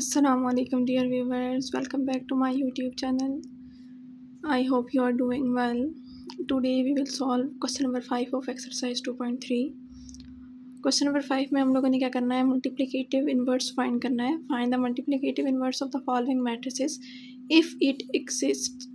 Assalamualaikum dear viewers, welcome back to my YouTube channel. I hope you are doing well. Today we will solve question number 5 of exercise 2.3. Question number 5 में हम लोगों ने क्या करना है, multiplicative inverse find करना है. Find the multiplicative inverse of the following matrices if it exist.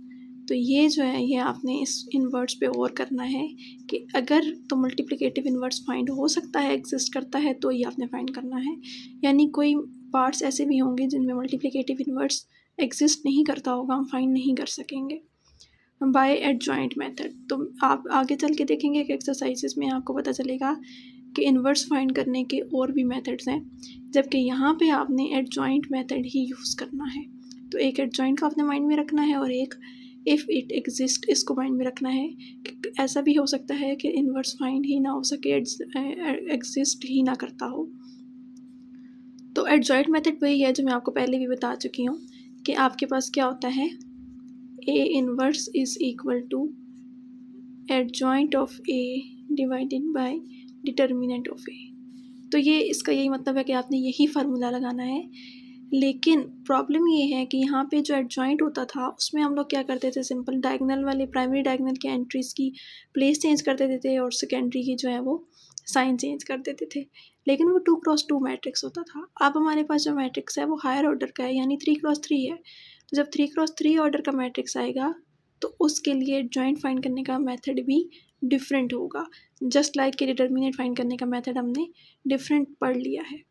तो ये जो है ये आपने इस इनवर्स पे और करना है कि अगर तो मल्टीप्लिकेटिव इनवर्स फाइंड हो सकता है, एग्जिस्ट करता है, तो ये आपने फाइंड करना है. यानी कोई पार्ट्स ऐसे भी होंगे जिनमें मल्टीप्लिकेटिव इनवर्स एग्जिस्ट नहीं करता होगा, हम फाइंड नहीं कर सकेंगे बाय एडजॉइंट मेथड. तो आप आगे चल के देखेंगे कि एक्सरसाइजेस में आपको पता चलेगा कि इन्वर्स फाइंड करने के और भी मेथड्स हैं, जबकि यहाँ पे आपने एडजॉइंट मेथड ही यूज़ करना है. तो एक एडजॉइंट का आपने माइंड में रखना है और एक इफ़ इट एग्जिस्ट इसको माइंड में रखना है. कि ऐसा भी हो सकता है कि इन्वर्स फाइंड ही ना हो सके, एग्जिस्ट ही ना करता हो. तो एडजॉइंट मेथड वही है जो मैं आपको पहले भी बता चुकी हूँ कि आपके पास क्या होता है, A inverse is equal to adjoint of A divided by determinant of A. तो ये इसका यही मतलब है कि आपने यही फार्मूला लगाना है. लेकिन प्रॉब्लम ये है कि यहाँ पे जो एडजॉइंट होता था उसमें हम लोग क्या करते थे, सिंपल डायगोनल वाले प्राइमरी डायगोनल के एंट्रीज़ की प्लेस चेंज कर देते थे और सेकेंडरी की जो है वो साइन चेंज कर देते थे. लेकिन वो 2x2 मैट्रिक्स होता था. अब हमारे पास जो मैट्रिक्स है वो हायर ऑर्डर का है, यानी 3x3 है. तो जब 3x3 ऑर्डर का मैट्रिक्स आएगा तो उसके लिए एडजॉइंट फाइंड करने का मेथड भी डिफरेंट होगा. जस्ट लाइक कि डिटर्मिनेंट फाइंड करने का मेथड हमने डिफरेंट पढ़ लिया है.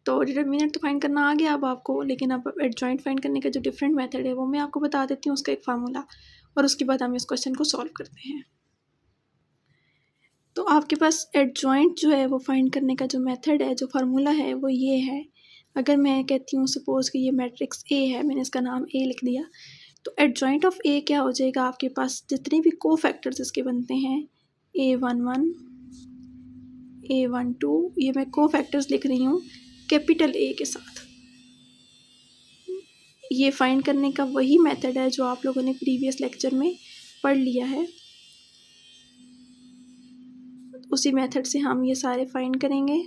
तो डिटर्मिनेंट तो फाइंड करना आ गया अब आपको, लेकिन अब एडजॉइंट फाइंड करने का जो डिफरेंट मेथड है वो मैं आपको बता देती हूँ, उसका एक फार्मूला, और उसके बाद हम इस क्वेश्चन को सॉल्व करते हैं. तो आपके पास एडजॉइंट जो है वो फाइंड करने का जो मेथड है, जो फार्मूला है वो ये है. अगर मैं कहती हूँ सपोज़ कि ये मैट्रिक्स ए है, मैंने इसका नाम ए लिख दिया, तो एडजॉइंट ऑफ ए क्या हो जाएगा, आपके पास जितने भी कोफैक्टर्स इसके बनते हैं, A11 A12, ये मैं कोफैक्टर्स लिख रही हूँ कैपिटल ए के साथ. ये फाइंड करने का वही मेथड है जो आप लोगों ने प्रीवियस लेक्चर में पढ़ लिया है. उसी मेथड से हम ये सारे फाइंड करेंगे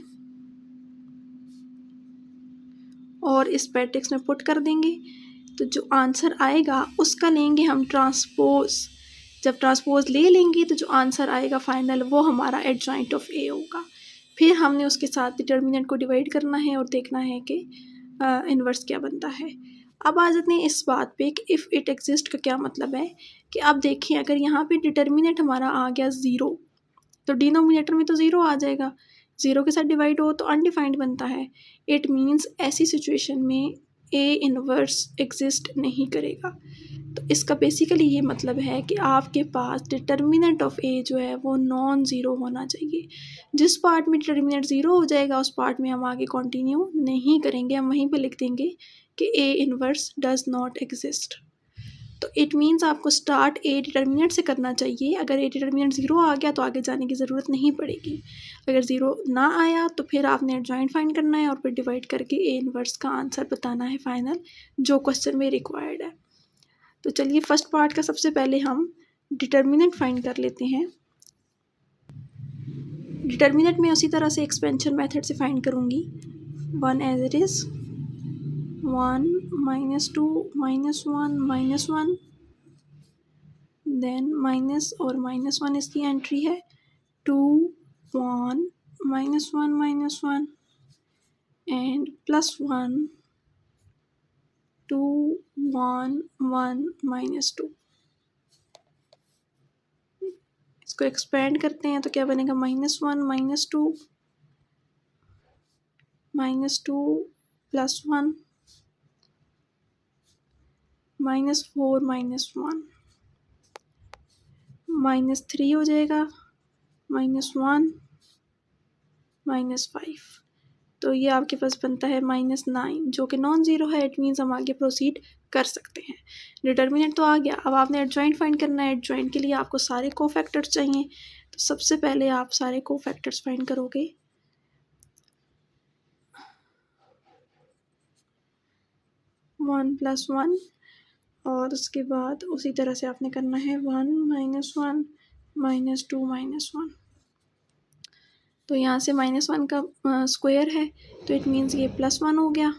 और इस मैट्रिक्स में पुट कर देंगे. तो जो आंसर आएगा उसका लेंगे हम ट्रांसपोज. जब ट्रांसपोज ले लेंगे तो जो आंसर आएगा फाइनल वो हमारा एडजॉइंट ऑफ ए होगा. फिर हमने उसके साथ डिटर्मिनेंट को डिवाइड करना है और देखना है कि इन्वर्स क्या बनता है. अब आ जाते हैं इस बात पे कि इफ़ इट एग्जिस्ट का क्या मतलब है. कि अब देखिए, अगर यहाँ पे डिटर्मिनेंट हमारा आ गया 0 तो डिनोमिनेटर में तो 0 आ जाएगा. 0 के साथ डिवाइड हो तो अनडिफाइंड बनता है. इट मीन्स ऐसी सिचुएशन में ए इनवर्स एग्जिस्ट नहीं करेगा. तो इसका बेसिकली ये मतलब है कि आपके पास डिटर्मिनेंट ऑफ ए जो है वो नॉन ज़ीरो होना चाहिए. जिस पार्ट में डिटर्मिनेंट 0 हो जाएगा उस पार्ट में हम आगे कंटिन्यू नहीं करेंगे, हम वहीं पे लिख देंगे कि A inverse does not exist. तो इट मीन्स आपको स्टार्ट ए डिटर्मिनेंट से करना चाहिए. अगर ए डिटर्मिनेंट 0 आ गया तो आगे जाने की ज़रूरत नहीं पड़ेगी. अगर 0 ना आया तो फिर आपने एडजॉइंट फाइंड करना है और फिर डिवाइड करके ए इनवर्स का आंसर बताना है फाइनल, जो क्वेश्चन में रिक्वायर्ड है. तो चलिए फर्स्ट पार्ट का सबसे पहले हम डिटर्मिनेंट फाइंड कर लेते हैं. डिटर्मिनेंट में उसी तरह से एक्सपेंशन मेथड से फाइंड करूँगी. 1 as it is, 1 -2 -1 -1, then minus और -1 इसकी एंट्री है. 2 1 -1 -1 एंड +1 2 1 1 -2. इसको एक्सपेंड करते हैं तो क्या बनेगा, -1 -2 -2 +1 -4 -1 -3 हो जाएगा, -1 -5. तो ये आपके पास बनता है -9 जो कि नॉन ज़ीरो है. इट मीन्स हम आगे प्रोसीड कर सकते हैं. डिटर्मिनेंट तो आ गया. अब आपने एडजॉइंट फाइंड करना है. एडजॉइंट के लिए आपको सारे कोफैक्टर्स चाहिए. तो सबसे पहले आप सारे कोफैक्टर्स फाइंड करोगे. 1 + 1 और उसके बाद उसी तरह से आपने करना है 1 -1 -2 -1. तो यहाँ से -1 का स्क्वायर है तो इट मीन्स ये +1 हो गया.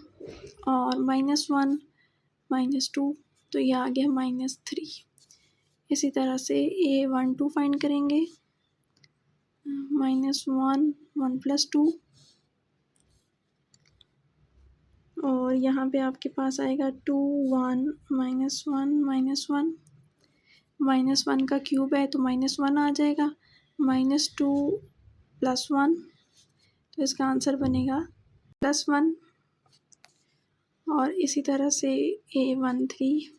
और -1 -2, तो ये आ गया -3। इसी तरह से A12 फाइंड करेंगे, -1 1 + 2, और यहाँ पे आपके पास आएगा 2 1 -1 -1 का क्यूब है तो -1 आ जाएगा, -2 + 1, तो इसका आंसर बनेगा +1। और इसी तरह से A13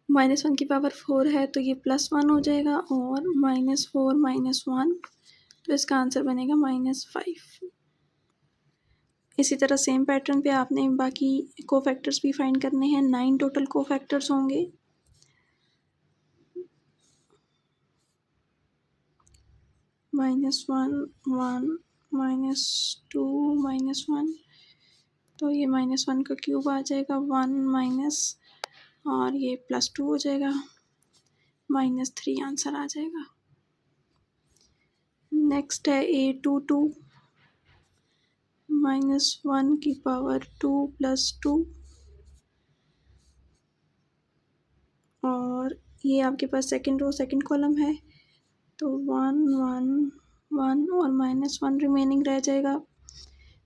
-1 की पावर 4 है तो ये +1 हो जाएगा, और -4 -1, तो इसका आंसर बनेगा -5। इसी तरह सेम पैटर्न पे आपने बाकी कोफैक्टर्स भी फाइंड करने हैं। 9 टोटल कोफैक्टर्स होंगे। -1 1 -2 -1, तो ये -1 का क्यूब आ जाएगा, 1 माइनस, और ये +2 हो जाएगा, -3 आंसर आ जाएगा। नेक्स्ट है A22, -1 की पावर 2 + 2, और ये आपके पास सेकंड रो सेकंड कॉलम है, तो 1 1 1 और -1 रिमेनिंग रह जाएगा।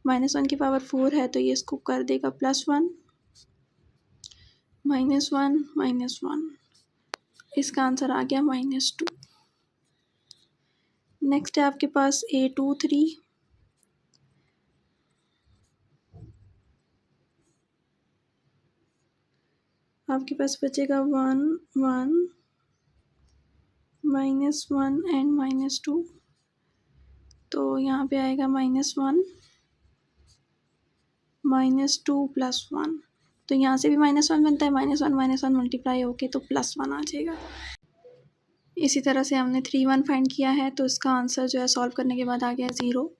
-1 की पावर 4 है तो ये इसको कर देगा +1, -1 -1, इसका आंसर आ गया -2। नेक्स्ट है आपके पास A23, आपके पास बचेगा 1 1 -1 एंड -2, तो यहाँ पे आएगा -1 -2 + 1, तो यहाँ से भी -1 बनता है, -1 -1 मल्टीप्लाई होके तो +1 आ जाएगा। इसी तरह से हमने 3 1 फाइंड किया है, तो इसका आंसर जो है सॉल्व करने के बाद आ गया 0।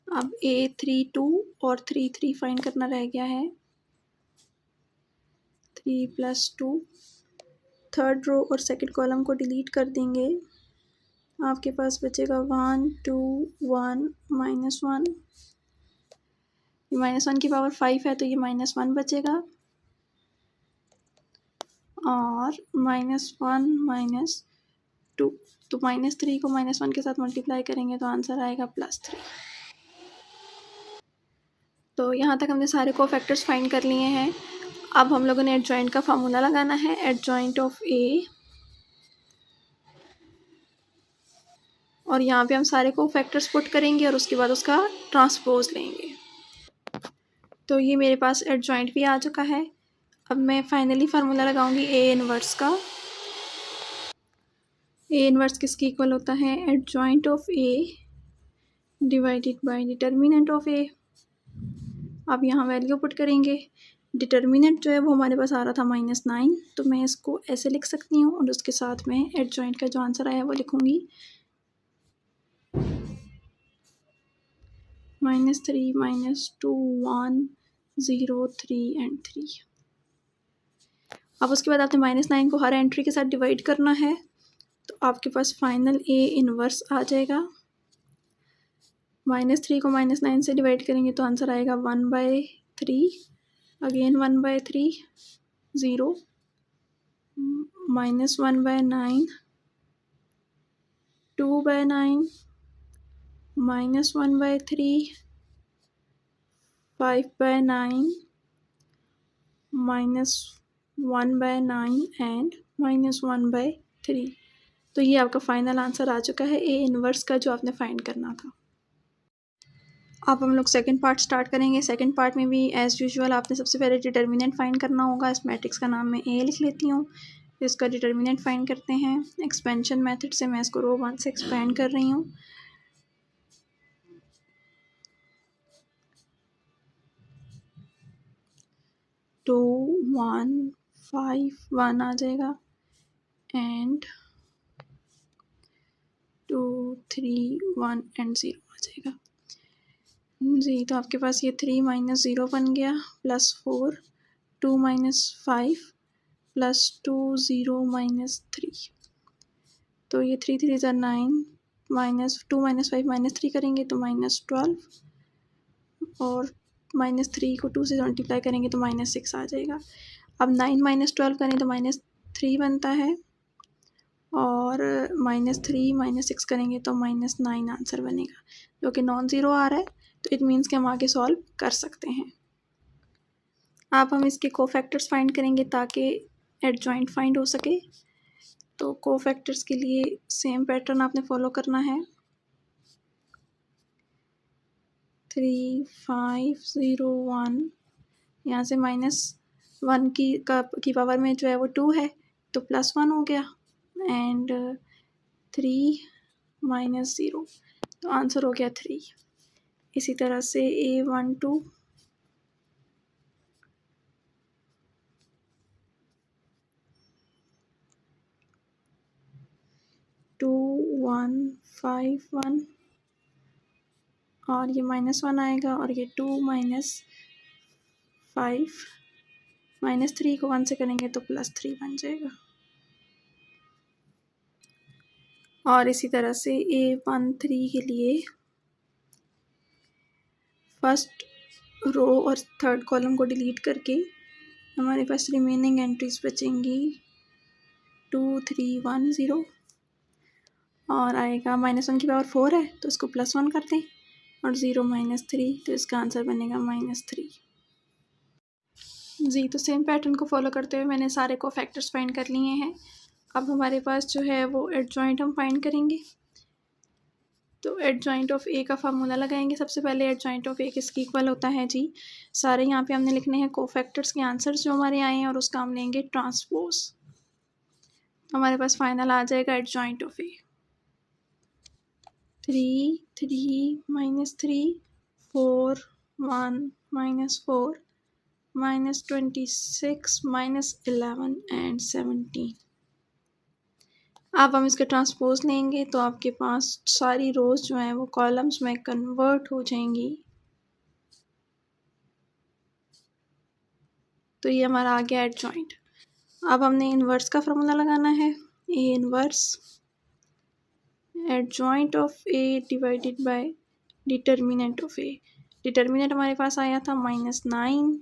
अब A32 और 3 3 फाइंड करना रह गया है, 3 + 2, थर्ड रो और सेकंड कॉलम को डिलीट कर देंगे, आपके पास बचेगा 1 2 1 -1, ये -1 की पावर 5 है तो ये -1 बचेगा, और -1 -2, तो -3 को -1 के साथ मल्टीप्लाई करेंगे तो आंसर आएगा +3। तो यहाँ तक हमने सारे कोफैक्टर्स फाइंड कर लिए हैं। अब हम लोगों ने एडजॉइंट का फार्मूला लगाना है, एडजॉइंट ऑफ A, और यहाँ पे हम सारे कोफैक्टर्स पुट करेंगे और उसके बाद उसका ट्रांसपोज लेंगे। तो ये मेरे पास एडजॉइंट भी आ चुका है। अब मैं फाइनली फार्मूला लगाऊंगी A इनवर्स का। A इनवर्स किसके इक्वल होता है, adjoint of A divided by determinant of A। अब यहाँ वैल्यू पुट करेंगे, डिटर्मिनेंट जो है वो हमारे पास आ रहा था -9, तो मैं इसको ऐसे लिख सकती हूँ, और उसके साथ में एडजॉइंट का जो आंसर आया वो लिखूँगी, -3 -2 1 0 3 एंड 3। अब उसके बाद आपने -9 को हर एंट्री के साथ डिवाइड करना है, तो आपके पास फाइनल A इनवर्स आ जाएगा। -3 को -9 से डिवाइड करेंगे तो आंसर आएगा 1/3, अगेन 1/3, 0, -1/9, 2/9, -1/3, 5/9, -1/9 एंड -1/3। तो ये आपका फाइनल आंसर आ चुका है A इनवर्स का, जो आपने फाइंड करना था। अब हम लोग सेकंड पार्ट स्टार्ट करेंगे। सेकंड पार्ट में भी एज़ यूजुअल आपने सबसे पहले डिटर्मिनेंट फाइंड करना होगा। इस मैट्रिक्स का नाम मैं A लिख लेती हूँ, फिर इसका डिटर्मिनेंट फाइंड करते हैं। एक्सपेंशन मेथड से मैं इसको रो 1 से एक्सपेंड कर रही हूँ। तो 1 5 1 आ जाएगा, एंड 2 3 1 एंड 0 आ जाएगा जी। तो आपके पास ये 3 - 0 बन गया, +4, 2 - 5 +2 0 -3। तो ये 3 3 ज़ा 9 -2 -5 -3 करेंगे तो -12 और -3 को 2 से मल्टीप्लाई करेंगे तो -6 आ जाएगा। अब 9 -12 करें तो -3 बनता है और -3 -6 करेंगे तो -9 आंसर बनेगा, जो कि नॉन ज़ीरो आ रहा है। तो इट मीन्स कि हम आगे सॉल्व कर सकते हैं। अब हम इसके कोफैक्टर्स फाइंड करेंगे ताकि एडजॉइंट फाइंड हो सके। तो कोफैक्टर्स के लिए सेम पैटर्न आपने फॉलो करना है। 3 5 0 1, यहाँ से -1 की पावर में जो है वो 2 है तो +1 हो गया एंड 3 -0 तो आंसर हो गया 3। इसी तरह से A12 2 1 5 1 और ये -1 आएगा और ये 2 -5 -3 को 1 से करेंगे तो +3 बन जाएगा। और इसी तरह से A13 के लिए फर्स्ट रो और थर्ड कॉलम को डिलीट करके हमारे पास रिमेनिंग एंट्रीज बचेंगी 2 3 1 0 और आएगा -1 की पावर 4 है तो इसको +1 कर दें और 0 -3 तो इसका आंसर बनेगा -3। जी, तो सेम पैटर्न को फॉलो करते हुए मैंने सारे को फैक्टर्स फाइंड कर लिए हैं। अब हमारे पास जो है वो एडजॉइंट हम फाइंड करेंगे। तो एडजॉइंट ऑफ ए का फार्मूला लगाएंगे। सबसे पहले एडजॉइंट ऑफ ए किसके इक्वल होता है जी, सारे यहाँ पे हमने लिखने हैं कोफैक्टर्स के आंसर्स जो हमारे आए हैं और उसका हम लेंगे ट्रांसपोज। हमारे पास फाइनल आ जाएगा एडजॉइंट ऑफ ए 3 3 -3 4 1 -4 -26 -11 एंड 17। अब हम इसके ट्रांसपोज लेंगे तो आपके पास सारी रोज जो हैं वो कॉलम्स में कन्वर्ट हो जाएंगी। तो ये हमारा आ गया एडजॉइंट। अब हमने इनवर्स का फार्मूला लगाना है। A inverse adjoint of A divided by determinant of A. Determinant हमारे पास आया था -9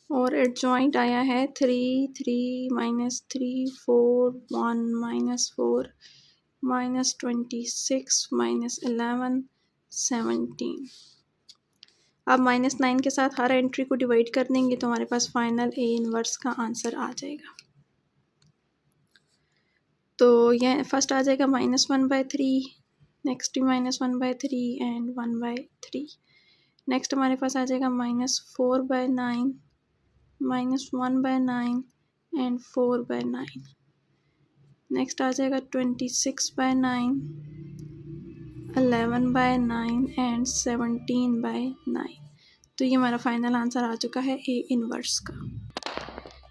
और एडजॉइंट आया है 3 3 -3 4 1 -4 -26 -11 17। अब -9 के साथ हर एंट्री को डिवाइड कर देंगे तो हमारे पास फाइनल ए इनवर्स का आंसर आ जाएगा। तो यह फर्स्ट आ जाएगा -1/3, नेक्स्ट -1/3 एंड 1/3। नेक्स्ट हमारे पास आ जाएगा -4/9 -1/9 एंड 4/9। नेक्स्ट आ जाएगा 26/9 11/9 एंड 17/9। तो ये हमारा फाइनल आंसर आ चुका है ए इनवर्स का।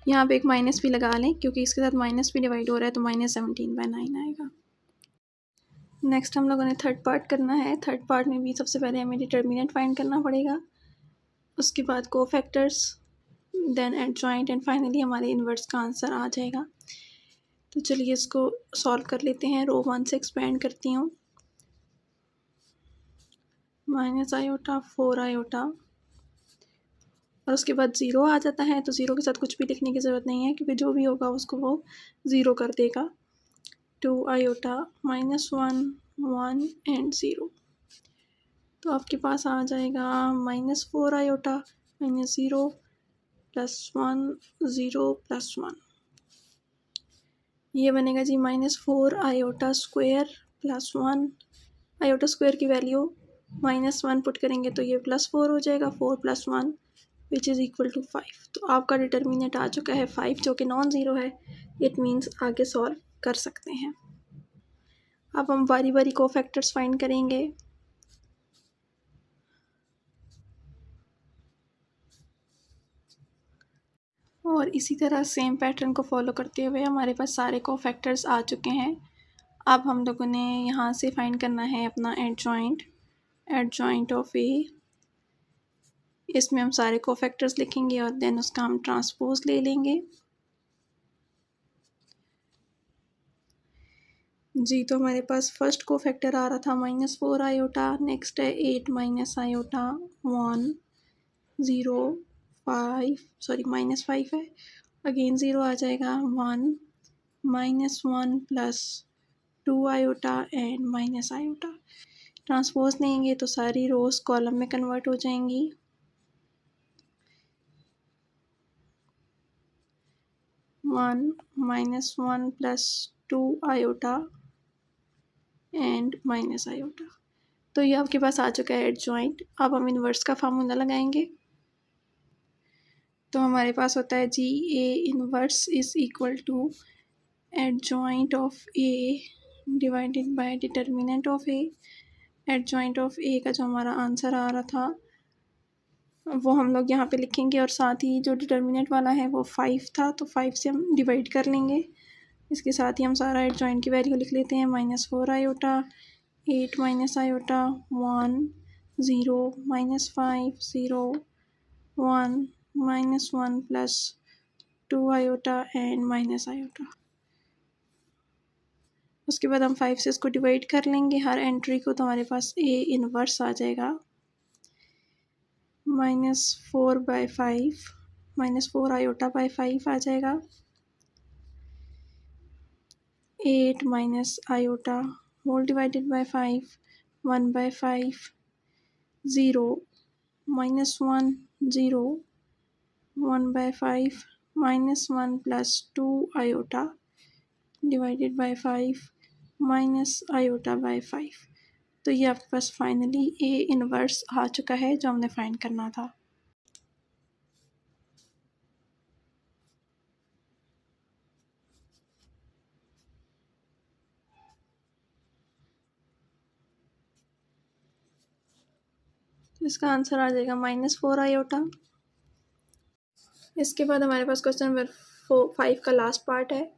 यहाँ पे एक माइनस भी लगा लें क्योंकि इसके साथ माइनस भी डिवाइड हो रहा है तो -17/9 आएगा। नेक्स्ट हम लोगों ने थर्ड पार्ट करना है। थर्ड पार्ट में भी सबसे पहले हमें डिटर्मिनेंट फाइंड करना पड़ेगा, उसके बाद cofactors, then adjoint and finally हमारे इनवर्स का आंसर आ जाएगा। तो चलिए इसको सॉल्व कर लेते हैं। रो 1 से एक्सपेंड करती हूँ। -i 4 i और उसके बाद 0 आ जाता है तो 0 के साथ कुछ भी लिखने की ज़रूरत नहीं है क्योंकि जो भी होगा उसको वो 0 कर देगा। 2 i -1 1 एंड 0। तो आपके पास आ जाएगा -4 i -0 +1 0 +1। ये बनेगा जी -4 i स्क्वायर +1। i स्क्वायर की वैल्यू -1 पुट करेंगे तो ये +4 हो जाएगा। 4 + 1 विच इज़ इक्वल टू 5। तो आपका डिटर्मिनेंट आ चुका है 5 जो कि नॉन ज़ीरो है। इट मीन्स आगे सॉल्व कर सकते हैं। अब हम बारी बारी कोफैक्टर्स फाइंड करेंगे। और इसी तरह सेम पैटर्न को फॉलो करते हुए हमारे पास सारे कोफैक्टर्स आ चुके हैं। अब हम लोगों ने यहाँ से फाइंड करना है अपना एडजॉइंट ऑफ ए इसमें हम सारे कोफैक्टर्स लिखेंगे और देन उसका हम ट्रांसपोज ले लेंगे। जी, तो हमारे पास फर्स्ट कोफैक्टर आ रहा था -4 आयोटा, नेक्स्ट है 8 माइनस आयोटा 1 0 5 सॉरी -5 है, अगेन 0 आ जाएगा 1 -1 plus 2 iota and minus iota. Transpose लेंगे तो सारी रोज कॉलम में कन्वर्ट हो जाएंगी। 1 -1 plus 2 iota and minus iota. तो ये आपके पास आ चुका है एडजॉइंट। अब हम इनवर्स का फार्मूला लगाएंगे। तो हमारे पास होता है जी A inverse is equal to adjoint of A divided by determinant of A. Adjoint of A का जो हमारा आंसर आ रहा था वो हम लोग यहाँ पे लिखेंगे और साथ ही जो डिटर्मिनेंट वाला है वो 5 था, तो 5 से हम डिवाइड कर लेंगे। इसके साथ ही हम सारा एडजॉइंट की वैल्यू लिख लेते हैं। -4 iota 8 minus iota 1 0 -5 0 1 -1 plus 2 iota and minus iota. उसके बाद हम 5 से इसको डिवाइड कर लेंगे हर एंट्री को, तो हमारे पास ए इनवर्स आ जाएगा -4/5 -4 आयोटा बाई 5 आ जाएगा। 8 minus iota whole divided by 5 1/5 0 -1 0 1/5 -1 plus 2 iota divided by 5 minus iota by 5। तो ये आपके पास फाइनली ए इनवर्स आ चुका है जो हमने फाइंड करना था। तो इसका आंसर आ जाएगा -4 आयोटा। इसके बाद हमारे पास क्वेश्चन नंबर 5 का लास्ट पार्ट है।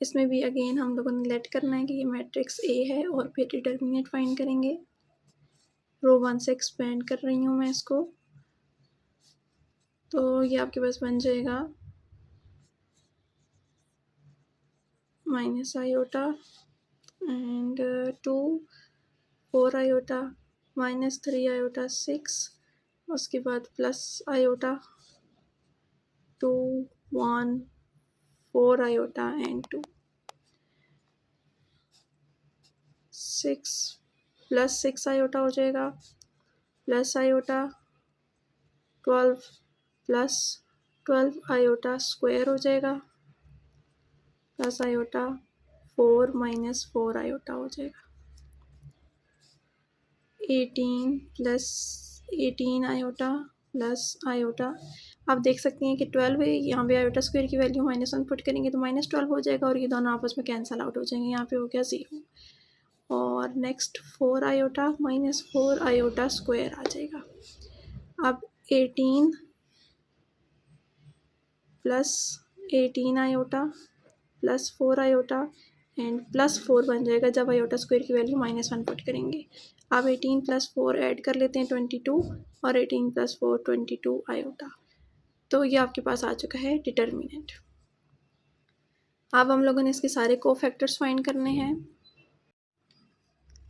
इसमें भी अगेन हम लोगों ने लेट करना है कि ये मैट्रिक्स ए है और फिर डिटर्मिनेंट फाइंड करेंगे। रो 1 से एक्सपेंड कर रही हूँ मैं इसको। तो ये आपके पास बन जाएगा minus iota and 2 4 iota -3 iota 6, उसके बाद plus iota 2 1 4 iota and 2 6 plus 6 iota हो जाएगा plus iota 12 plus 12 iota square हो जाएगा प्लस आयोटा 4 -4 आयोटा हो जाएगा 18 प्लस 18 आयोटा प्लस आयोटा। आप देख सकते हैं कि 12 है, यहाँ पे आयोटा स्क्वायर की वैल्यू -1 पुट करेंगे तो -12 हो जाएगा और ये दोनों आपस में कैंसिल आउट हो जाएंगे। यहाँ पे हो गया 0 और नेक्स्ट 4 आयोटा -4 आयोटा स्क्वायर आ जाएगा। अब 18 plus 18 iota plus 4 iota and plus 4 बन जाएगा जब आयोटा स्क्वायर की वैल्यू -1 पुट करेंगे। अब 18 प्लस 4 ऐड कर लेते हैं 22 और 18 प्लस 4 22 आयोटा। तो ये आपके पास आ चुका है डिटर्मिनेंट। अब हम लोगों ने इसके सारे कोफैक्टर्स फाइंड करने हैं।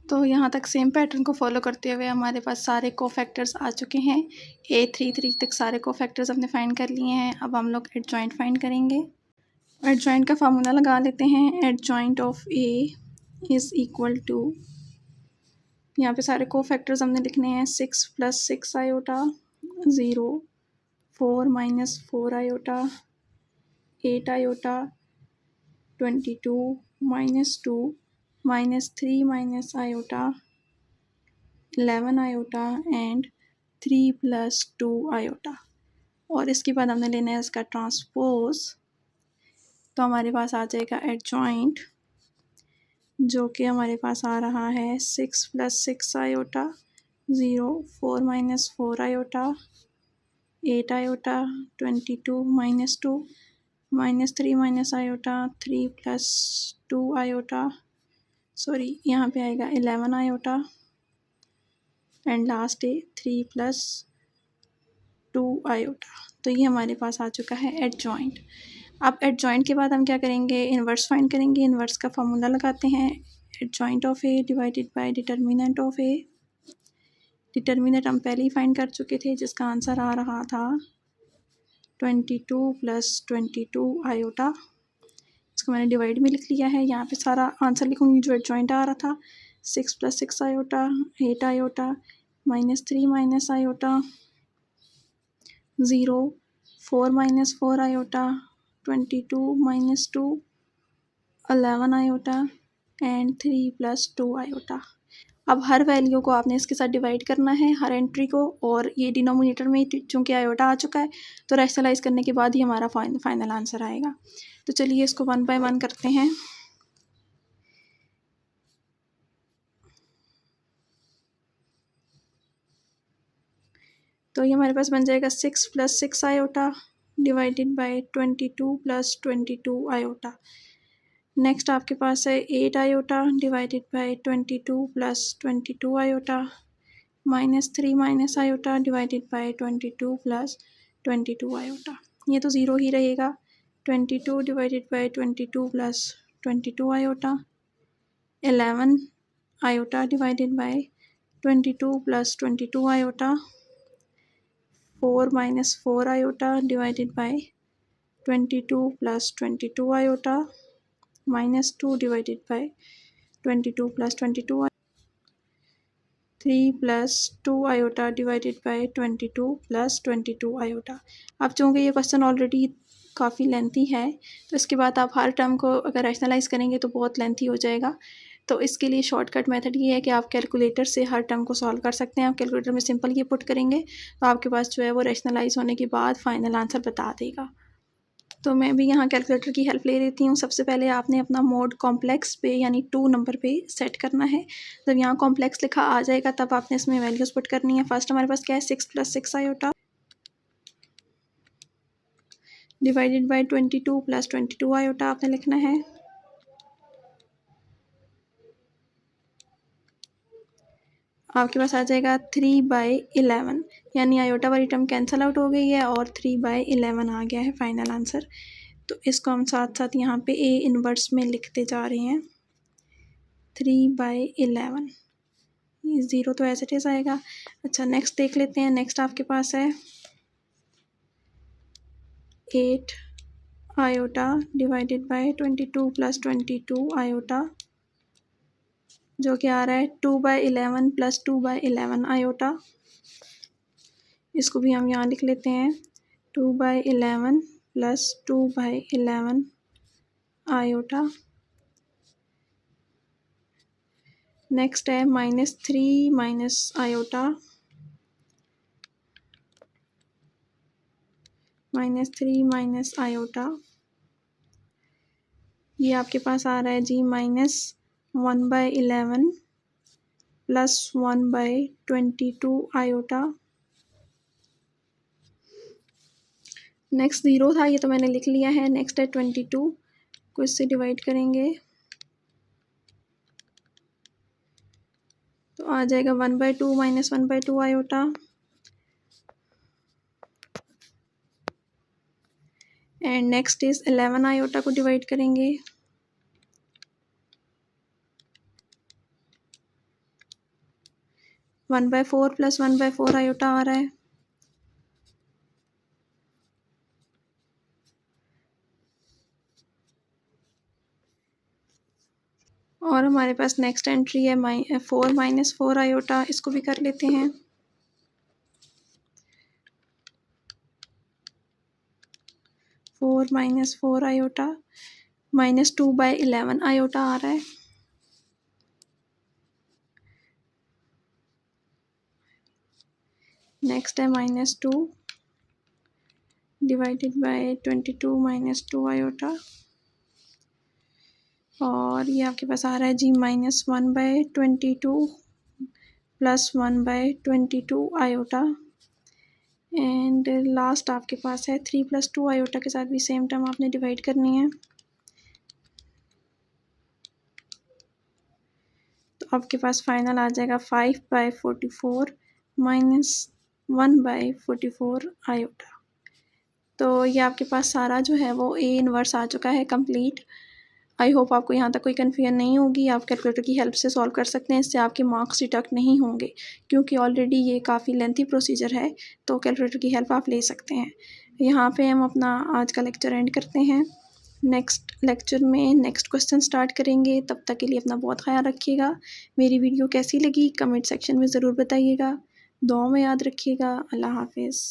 तो यहाँ तक सेम पैटर्न को फॉलो करते हुए हमारे पास सारे कोफैक्टर्स आ चुके हैं। A33 तक सारे कोफैक्टर्स हमने फाइंड कर लिए हैं। अब हम लोग एडजॉइंट फाइंड करेंगे। एडजॉइंट का फार्मूला लगा लेते हैं। Adjoint of A is equal to, यहाँ पे सारे कोफैक्टर्स हमने लिखने हैं। 6 + 6 iota 0 4 - 4 iota 8 iota 22 -2 -3 iota 11 iota and 3 + 2 iota. और इसके बाद हमने लेना है इसका ट्रांसपोज। तो हमारे पास आ जाएगा एडजॉइंट जो कि हमारे पास आ रहा है 6 + 6 iota 0 4 - 4 iota 8 iota 22 -2 -3 iota 3 + 2 iota, sorry यहाँ पे आएगा 11 आयोटा एंड लास्ट है 3 + टू आयोटा। तो ये हमारे पास आ चुका है एट जॉइंट। अब एट जॉइंट के बाद हम क्या करेंगे, इन्वर्स फाइंड करेंगे। इन्वर्स का फॉर्मूला लगाते हैं, eight joint of A divided by determinant of A. Determinant हम पहले ही फाइंड कर चुके थे, जिसका आंसर आ रहा था 22 + 22 आयोटा। इसको मैंने डिवाइड में लिख लिया है, यहाँ पे सारा आंसर लिखूँगी जो एट जॉइंट आ रहा था। 6 + 6 iota, 8 iota, -3 minus iota, 0, 4 - 4 iota, 22 - 2, 11 iota and 3 + 2 iota. अब हर वैल्यू को आपने इसके साथ डिवाइड करना है, हर एंट्री को, और ये डिनोमिनेटर में चूँकि आयोटा आ चुका है तो रैशनलाइज करने के बाद ही हमारा फाइनल आंसर आएगा। तो चलिए इसको 1 बाय 1 करते हैं। तो ये हमारे पास बन जाएगा 6 + 6 iota divided by 22 + 22 iota. Next आपके पास है 8 iota divided by 22 + 22 iota, -3 minus iota divided by 22 + 22 iota. ये तो ज़ीरो ही रहेगा। 22 divided by 22 + 22 iota, 11 iota divided by 22 + 22 iota, 4 - 4 iota divided by 22 + 22 iota, -2 divided by 22 + 22, 3 + 2 iota divided by 22 + 22 iota. अब चूँकि ये question already काफ़ी lengthy है, तो इसके बाद आप हर टर्म को अगर रैशनलाइज करेंगे तो बहुत लेंथी हो जाएगा। तो इसके लिए शॉर्टकट मेथड ये है कि आप कैलकुलेटर से हर टर्म को सॉल्व कर सकते हैं। आप कैलकुलेटर में सिंपल ये पुट करेंगे तो आपके पास जो है वो रैशनलाइज होने के बाद फाइनल आंसर बता देगा। तो मैं भी यहाँ कैलकुलेटर की हेल्प ले लेती हूँ। सबसे पहले आपने अपना मोड कॉम्प्लेक्स पे यानी 2 नंबर पे सेट करना है। जब यहाँ कॉम्प्लेक्स लिखा आ जाएगा तब आपने इसमें वैल्यूज़ पुट करनी है। फर्स्ट हमारे पास क्या है, 6 + 6 आयोटा डिवाइडेड बाय 22 + 22 आयोटा आपने लिखना है। आपके पास आ जाएगा 3/11, यानी आयोटा वाली टर्म कैंसिल आउट हो गई है और 3/11 आ गया है फाइनल आंसर। तो इसको हम साथ साथ यहाँ पे ए इनवर्स में लिखते जा रहे हैं, 3/11। ये 0 तो एज इट इज़ आएगा। अच्छा नेक्स्ट देख लेते हैं। नेक्स्ट आपके पास है 8 आयोटा डिवाइडेड बाय 22 + 22 आयोटा, जो कि आ रहा है 2/11 + 2/11 आयोटा। इसको भी हम यहाँ लिख लेते हैं, 2/11 + 2/11 आयोटा। नेक्स्ट है -3 माइनस आयोटा, -3 माइनस आयोटा। ये आपके पास आ रहा है जी -1/11 + 1/22 आयोटा। नेक्स्ट 0 था, ये तो मैंने लिख लिया है। नेक्स्ट है 22 को इससे डिवाइड करेंगे तो आ जाएगा 1/2 - 1/2 iota. And next is 11 iota को डिवाइड करेंगे 1/4 + 1/4 आयोटा आ रहा है। और हमारे पास नेक्स्ट एंट्री है 4 - 4 आयोटा, इसको भी कर लेते हैं। -4 आयोटा, -2/11 आयोटा आ रहा है। नेक्स्ट है -2 डिवाइडेड बाय 22 - 2 आयोटा। और ये आपके पास आ रहा है जी -1/22 + 1/22 आयोटा। एंड लास्ट आपके पास है 3 + 2 आयोटा के साथ भी सेम टर्म आपने डिवाइड करनी है। तो आपके पास फाइनल आ जाएगा 5/44 - 1/44 आयोटा। तो ये आपके पास सारा जो है वो ए इनवर्स आ चुका है कंप्लीट। आई होप आपको यहाँ तक कोई कन्फ्यूजन नहीं होगी। आप कैलकुलेटर की हेल्प से सॉल्व कर सकते हैं, इससे आपके मार्क्स डिडक्ट नहीं होंगे, क्योंकि ऑलरेडी ये काफ़ी लेंथी प्रोसीजर है। तो कैलकुलेटर की हेल्प आप ले सकते हैं। यहाँ पे हम अपना आज का लेक्चर एंड करते हैं। नेक्स्ट लेक्चर में नेक्स्ट क्वेश्चन स्टार्ट करेंगे। तब तक के लिए अपना बहुत ख्याल रखिएगा। मेरी वीडियो कैसी लगी कमेंट सेक्शन में ज़रूर बताइएगा। दुआ में याद रखिएगा। अल्लाह हाफिज़।